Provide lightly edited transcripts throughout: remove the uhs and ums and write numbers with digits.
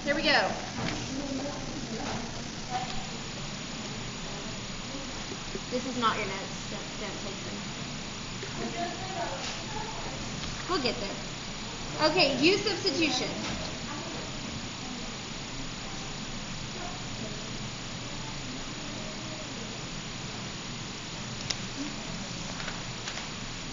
Here we go. This is not your notes. Don't take them. We'll get there. Okay, use substitution.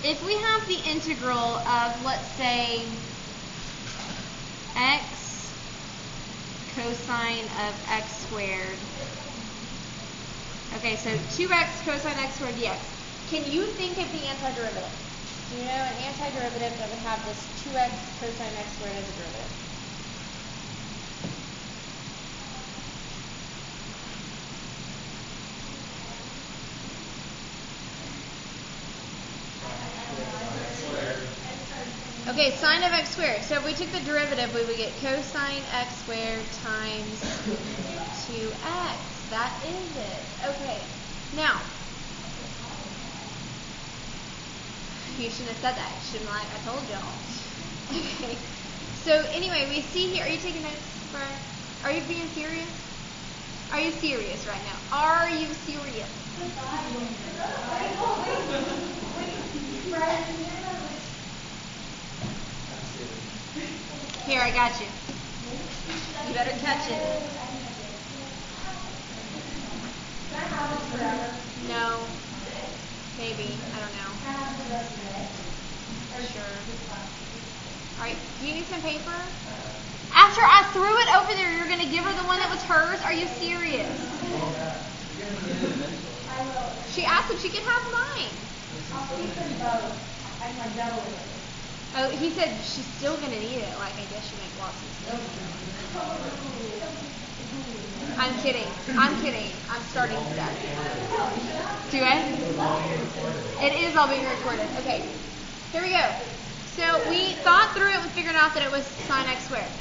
If we have the integral of, let's say, x cosine of x squared. Okay, so 2x cosine x squared dx. Can you think of the antiderivative? Do you know an antiderivative that would have this 2x cosine x squared as a derivative? Okay, sine of x squared. So if we took the derivative, we would get cosine x squared times 2x. That is it. Okay, now, you shouldn't have said that. You shouldn't lie. I told y'all. Okay, so anyway, we see here, are you taking notes, Brian? Are you being serious? Are you serious right now? Are you serious? Here, I got you. You better catch it. No. Maybe. I don't know. Sure. Alright, do you need some paper? After I threw it over there, you're going to give her the one that was hers? Are you serious? She asked if she could have mine. I'll keep them both. I can double it. Oh, he said she's still going to need it. Like, I guess she makes lots of stuff. I'm kidding. I'm kidding. I'm starting stuff. Do it? It is all being recorded. Okay. Here we go. So we thought through it and figured out that it was sine x squared.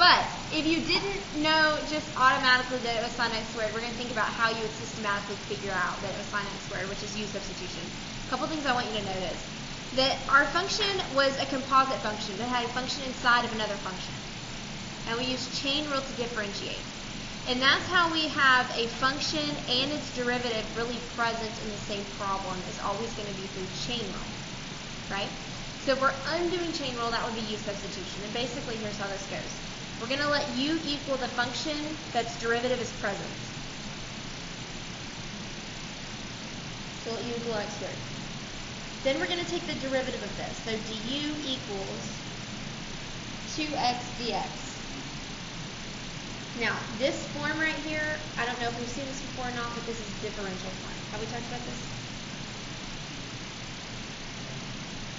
But if you didn't know just automatically that it was sine x squared, we're going to think about how you would systematically figure out that it was sine x squared, which is use substitution. A couple things I want you to notice. That our function was a composite function that had a function inside of another function. And we used chain rule to differentiate. And that's how we have a function and its derivative really present in the same problem is always going to be through chain rule. Right? So if we're undoing chain rule, that would be u substitution. And basically, here's how this goes. We're going to let u equal the function that's derivative is present. So let u equal x squared. Then we're going to take the derivative of this. So du equals 2x dx. Now, this form right here, I don't know if we've seen this before or not, but this is differential form. Have we talked about this?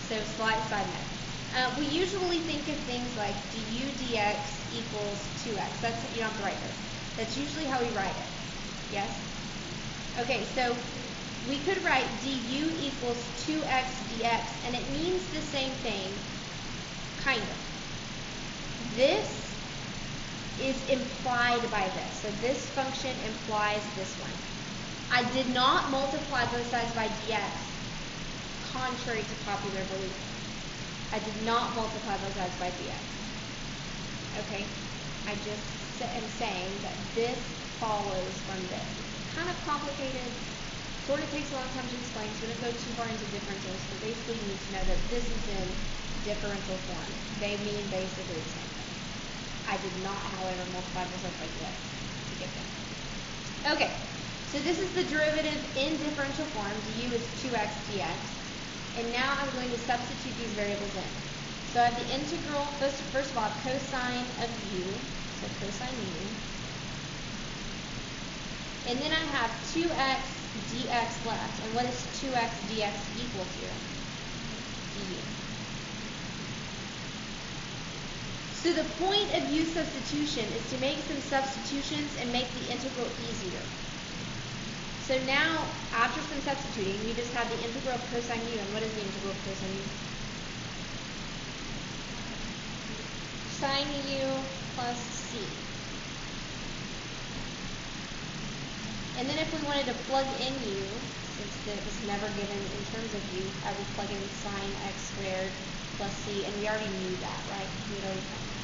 So, slight side note. We usually think of things like du dx equals 2x. That's, you don't have to write this. That's usually how we write it. Yes? Okay, so we could write du equals 2x dx, and it means the same thing, kind of. This is implied by this. So this function implies this one. I did not multiply both sides by dx, contrary to popular belief. I did not multiply both sides by dx. Okay? I just am saying that this follows from this. It's kind of complicated. Sort of takes a long time to explain, so we don't go too far into differentials, but basically you need to know that this is in differential form. They mean basically the same thing. I did not, however, multiply both sides by dx to get them. Okay, so this is the derivative in differential form. Du is 2x dx. And now I'm going to substitute these variables in. So I have the integral, first of all, cosine of u, so cosine u. And then I have 2x dx left. And what is 2x dx equal to? Du. So the point of u substitution is to make some substitutions and make the integral easier. So now, after some substituting, we just have the integral of cosine u. And what is the integral of cosine u? Sine u plus c. And then if we wanted to plug in u, since it was never given in terms of u, I would plug in sine x squared plus c. And we already knew that, right? We had already found that.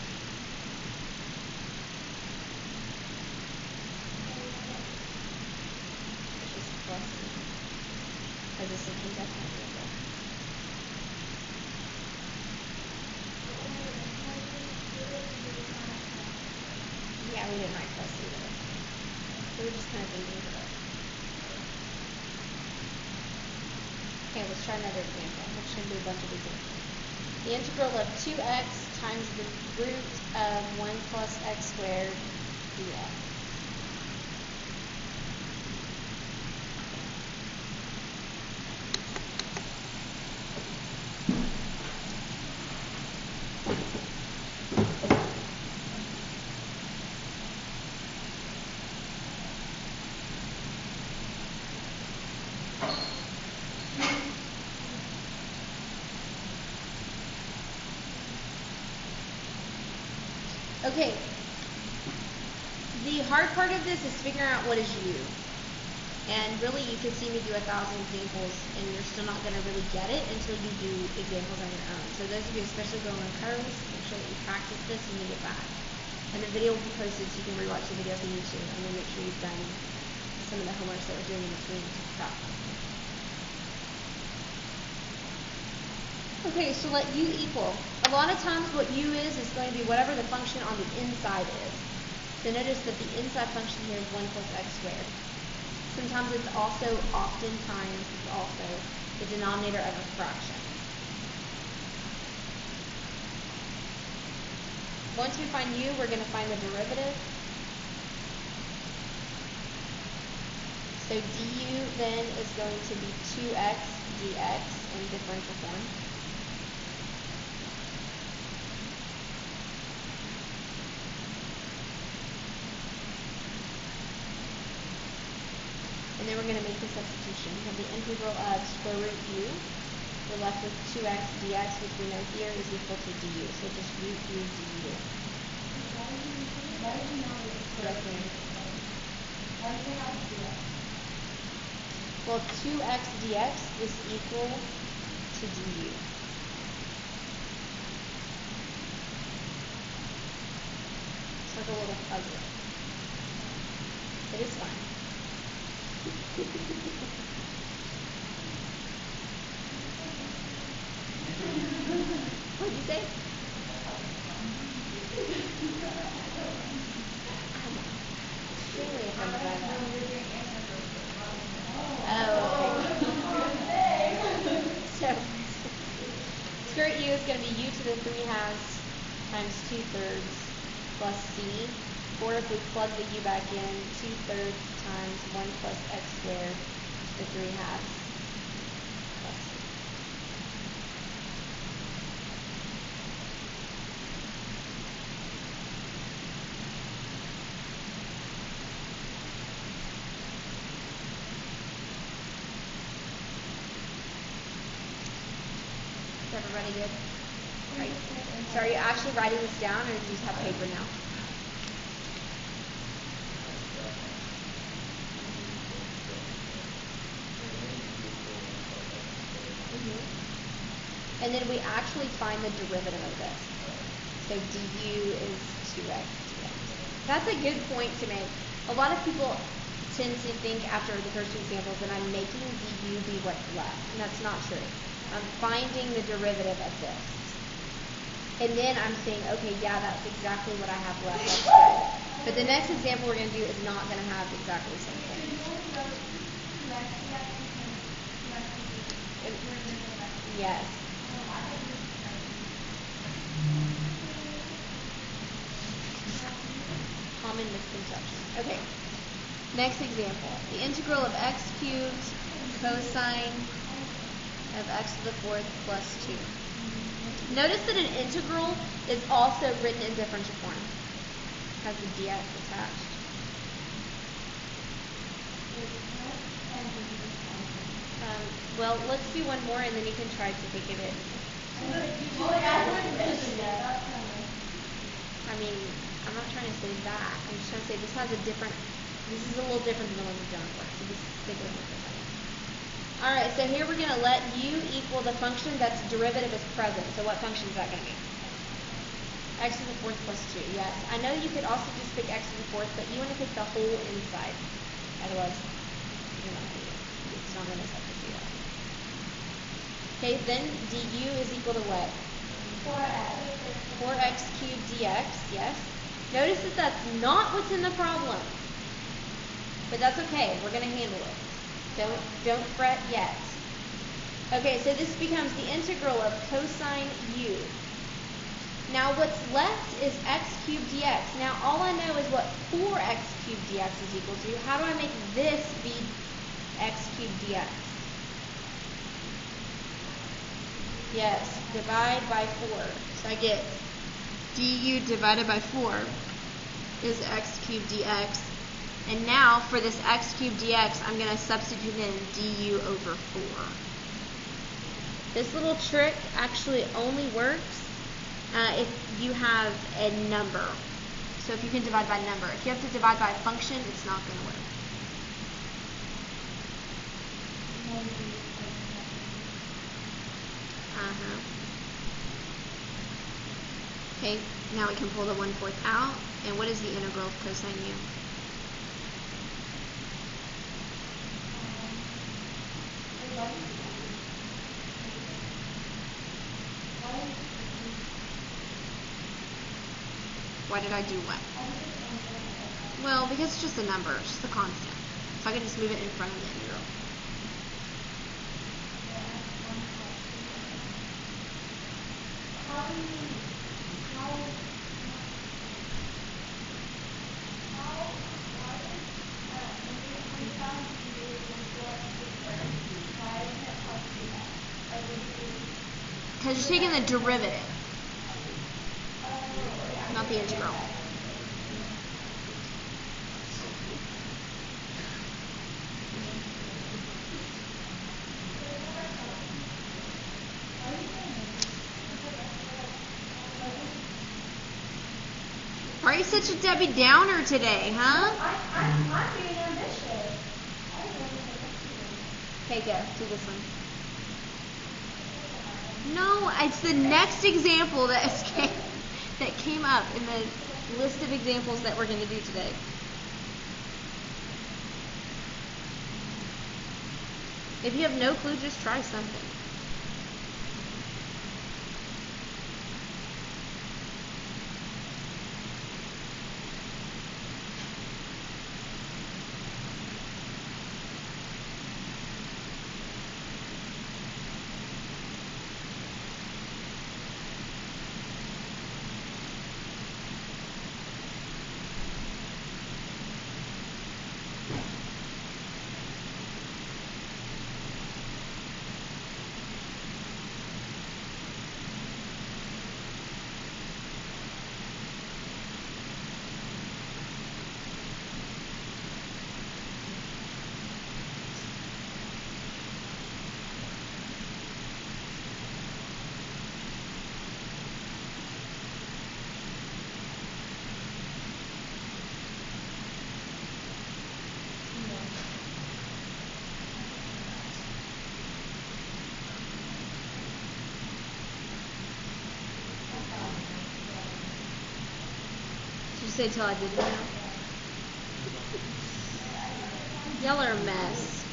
kind of thinking through it. Okay, let's try another example. We're just going to do a bunch of examples. The integral of 2x times the root of 1 plus x squared dx. Okay, the hard part of this is figuring out what is u. And really you could see me do 1,000 examples and you're still not going to really get it until you do examples on your own. So those of you especially going on curves, make sure that you practice this when you get back. And the video will be posted so you can rewatch the video if you need to. And then make sure you've done some of the homeworks that we're doing in between to prep. Okay, so let u equal. A lot of times what u is going to be whatever the function on the inside is. So notice that the inside function here is 1 plus x squared. Sometimes it's also, oftentimes, it's also the denominator of a fraction. Once we find u, we're going to find the derivative. So du then is going to be 2x dx in differential form. And then we're going to make the substitution. We have the integral of square root u. We're left with 2x dx, which we know here is equal to du. So just root u du. Well, 2x dx is equal to du. It's like a little puzzle. It is fine. What did you say? Extremely offended by that. Oh, okay. So, square root u is going to be u to the 3/2 times 2/3 plus c. Or if we plug the u back in, 2/3 times 1 plus x squared to the 3/2 plus c. Is everybody good? So are you actually writing this down, or do you just have paper now? And then we actually find the derivative of this. So du is 2x dx. That's a good point to make. A lot of people tend to think after the first two examples that I'm making du be what's left. And that's not true. I'm finding the derivative of this. And then I'm saying, okay, yeah, that's exactly what I have left. That's good. But the next example we're going to do is not going to have exactly the same thing. Yes. Common misconception. Okay. Next example. The integral of x cubed cosine of x to the 4th plus 2. Notice that an integral is also written in differential form. It has the dx attached. Well, let's do one more and then you can try to think of it. I mean, I'm not trying to say that. I'm just trying to say this is a little different than the one we've done before. So just think of it for a second. Alright, so here we're going to let u equal the function that's derivative is present. So what function is that going to be? X to the 4th plus 2. Yes. I know you could also just pick x to the 4th, but you want to pick the whole inside. Otherwise, you're not going to it's not going to accept to do that. Okay, then du is equal to what? 4x cubed dx, yes. Notice that that's not what's in the problem. But that's okay. We're going to handle it. Don't fret yet. Okay, so this becomes the integral of cosine u. Now what's left is x cubed dx. Now all I know is what 4x cubed dx is equal to. How do I make this be x cubed dx? Yes, divide by 4. So I get du divided by 4 is x cubed dx. And now for this x cubed dx, I'm going to substitute in du over 4. This little trick actually only works if you have a number. So if you can divide by number. If you have to divide by a function, it's not going to work. Okay, now we can pull the 1/4 out. And what is the integral of cosine u? Why did I do what? Well, because it's just a number, it's just a constant. So I can just move it in front of the integral. Because you're taking the derivative, not the integral. Why are you such a Debbie Downer today, huh? I'm being ambitious. Okay, go. Do this one. No, it's the next example that came up in the list of examples that we're going to do today. If you have no clue, just try something. Say till I did it now. Y'all are a mess.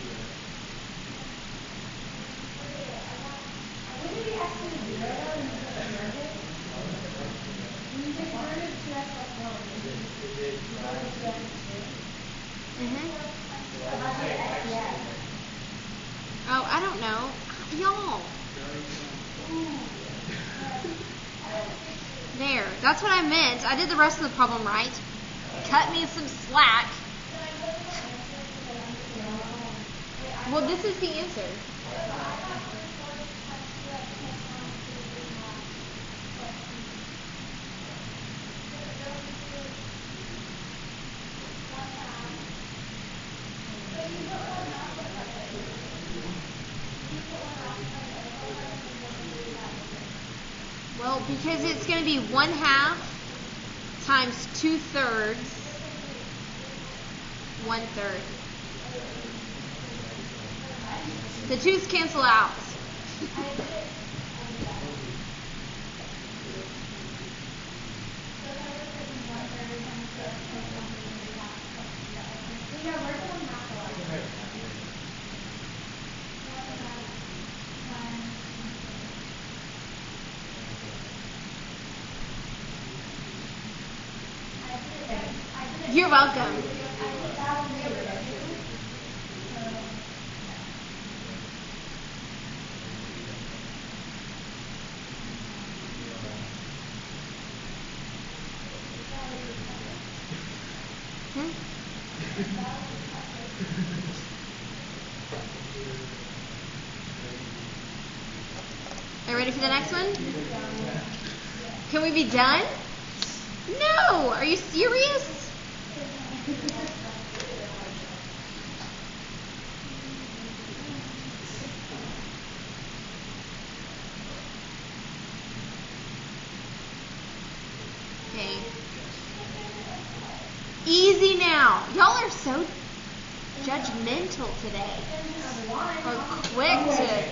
Oh, I don't know. Y'all. There. That's what I meant. I did the rest of the problem right. Cut me some slack. Well, this is the answer. Well, because it's going to be 1/2 times 2/3, 1/3. The 2's cancel out. You're welcome. Are you ready for the next one? Can we be done? No! Are you serious? Okay. Easy now. Y'all are so judgmental today. Or quick to...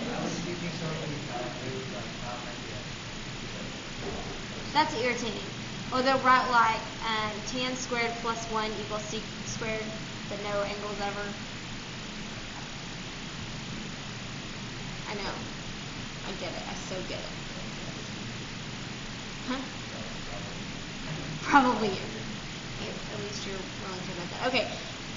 That's irritating. Or they'll write like tan squared plus 1 equals c squared, but no angles ever. I know. I get it. I so get it. Huh? Probably is. At least you're willing to admit that. Okay.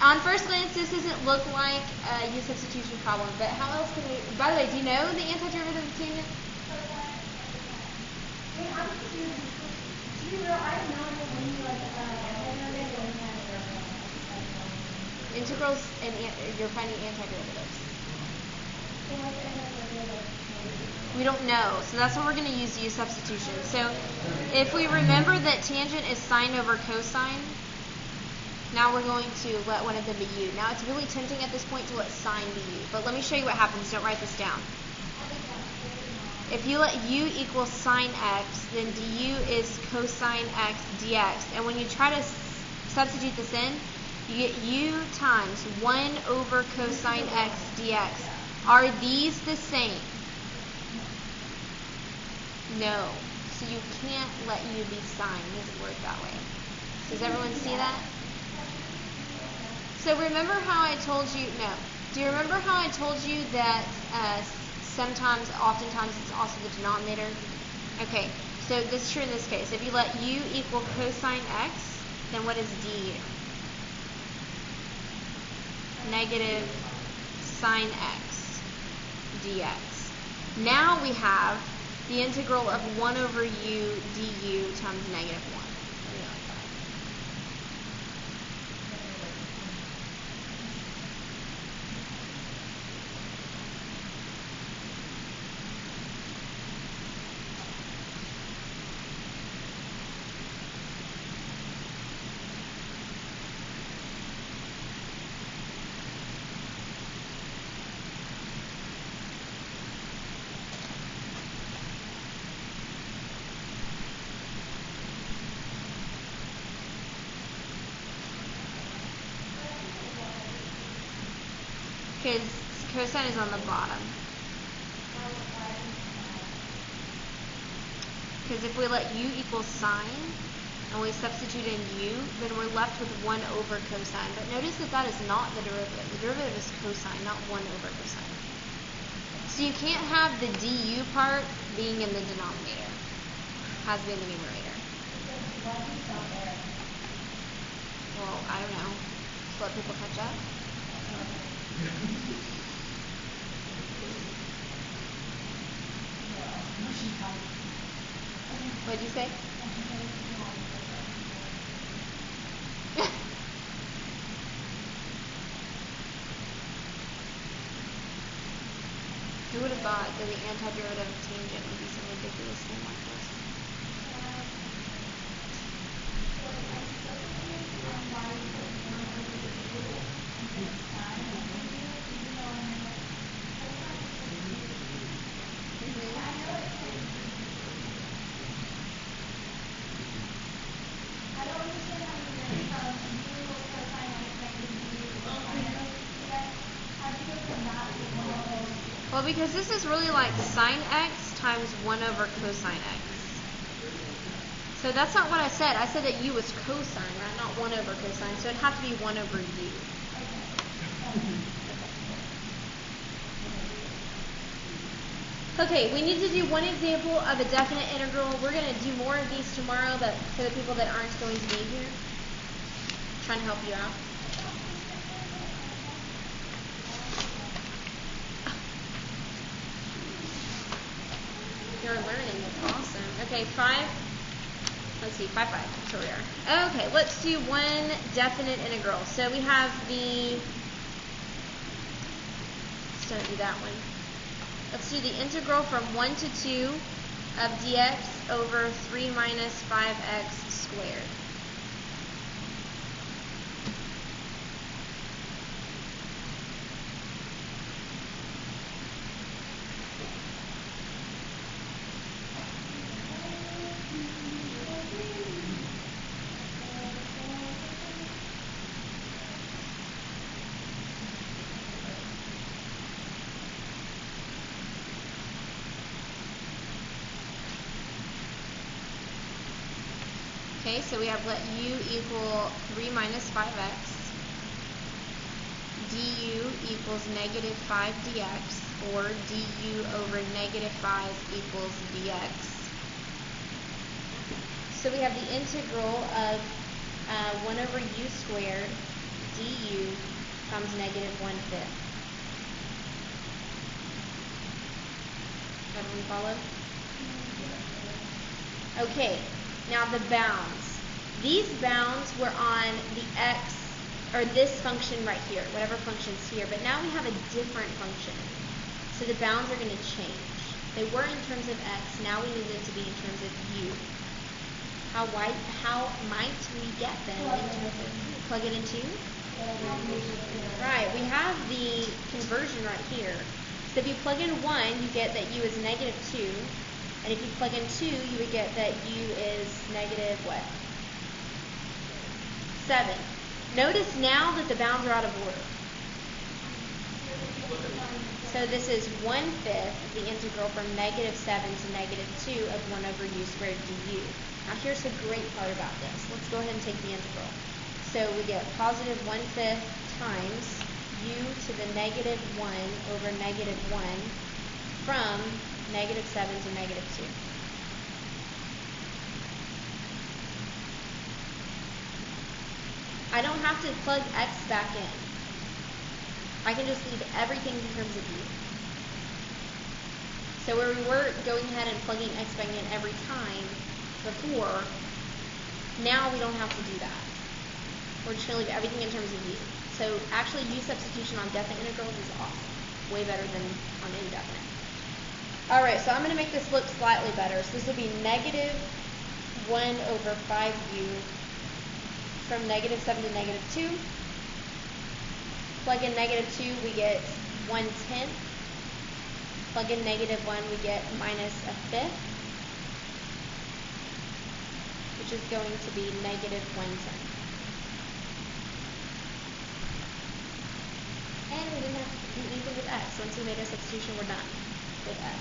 On first glance, this doesn't look like a U substitution problem, but how else can we... By the way, do you know the antiderivative of tangent? Integrals and you're finding antiderivatives. We don't know, so that's what we're going to use U substitution. So if we remember that tangent is sine over cosine, now we're going to let one of them be U. Now it's really tempting at this point to let sine be U, but let me show you what happens. Don't write this down. If you let U equal sine x, then du is cosine x dx. And when you try to substitute this in, you get U times 1 over cosine x dx. Are these the same? No. So you can't let U be sine. It doesn't work that way. Does everyone see that? So remember how I told you, no. Do you remember how I told you that oftentimes it's also the denominator? Okay, so this is true in this case. If you let U equal cosine x, then what is du? Negative sine x dx. Now we have the integral of 1 over U du times negative 1. Because cosine is on the bottom. Because if we let U equal sine, and we substitute in U, then we're left with 1 over cosine. But notice that that is not the derivative. The derivative is cosine, not 1 over cosine. So you can't have the du part being in the denominator. It has to be in the numerator. Well, I don't know. Just let people catch up. What did you say? Who would have thought that the antiderivative of tangent would be some ridiculous thing like this? Well, because this is really like sine x times 1 over cosine x. So that's not what I said. I said that u was cosine, right? Not 1 over cosine. So it'd have to be 1 over u. Okay, we need to do one example of a definite integral. We're going to do more of these tomorrow for the people that aren't going to be here. I'm trying to help you out. You're learning. It's awesome. Okay, 5. let's see, 5, 5. That's where we are. Okay, let's do one definite integral. So we have let's don't do that one. Let's do the integral from 1 to 2 of dx over 3 minus 5x squared. Okay, so we have let u equal 3 minus 5x, du equals negative 5 dx, or du over negative 5 equals dx. So we have the integral of 1 over u squared du becomes negative 1/5. Everyone follow? Okay. Now the bounds. These bounds were on the x, or this function right here, whatever function's here, but now we have a different function. So the bounds are going to change. They were in terms of x, now we need them to be in terms of u. How might we get them in terms of, plug it into? Right, we have the conversion right here. So if you plug in 1, you get that u is negative 2. And if you plug in 2, you would get that u is negative what? 7. Notice now that the bounds are out of order. So this is 1/5 the integral from negative 7 to negative 2 of 1 over u squared du. Now here's the great part about this. Let's go ahead and take the integral. So we get positive 1/5 times u to the negative 1 over negative 1 from negative 7 to negative 2. I don't have to plug x back in. I can just leave everything in terms of u. So where we were going ahead and plugging x back in every time before, now we don't have to do that. We're just going to leave everything in terms of u. So actually u substitution on definite integrals is awesome. Way better than on indefinite. Alright, so I'm going to make this look slightly better. So this will be negative 1 over 5u from negative 7 to negative 2. Plug in negative 2, we get 1/10. Plug in negative 1, we get minus 1/5, which is going to be negative 1/10. And we didn't have to do anything with x. Once we made a substitution, we're done with x.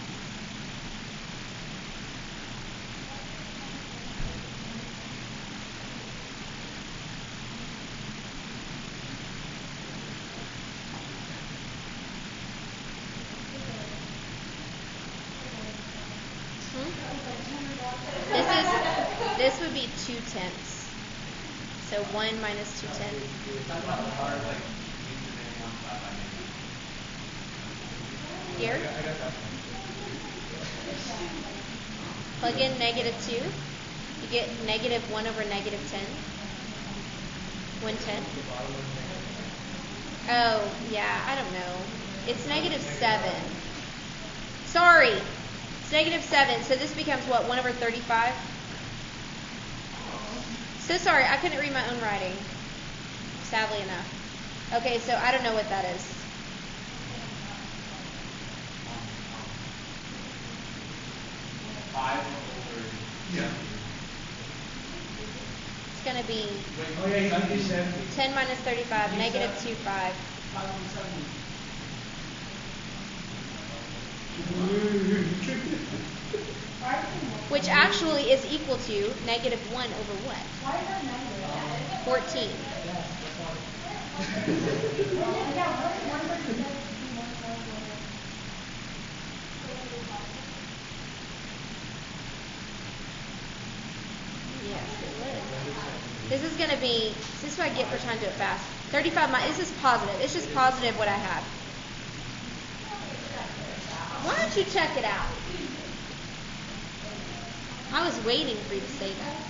This would be 2/10. So 1 minus 2/10. Here. Plug in negative 2. You get negative 1 over negative 10. 1/10. Oh, yeah, I don't know. It's negative 7. Sorry. It's negative 7. So this becomes what? 1 over 35? So sorry, I couldn't read my own writing. Sadly enough. Okay, so I don't know what that is. Yeah. It's going to be 10 minus 35, negative 2/5. Which actually is equal to negative 1 over what? 14. Yes, it would. This is going to be, this is what I get for trying to do it fast. 35 minus, this is positive. It's just positive what I have. Why don't you check it out? I was waiting for you to say that.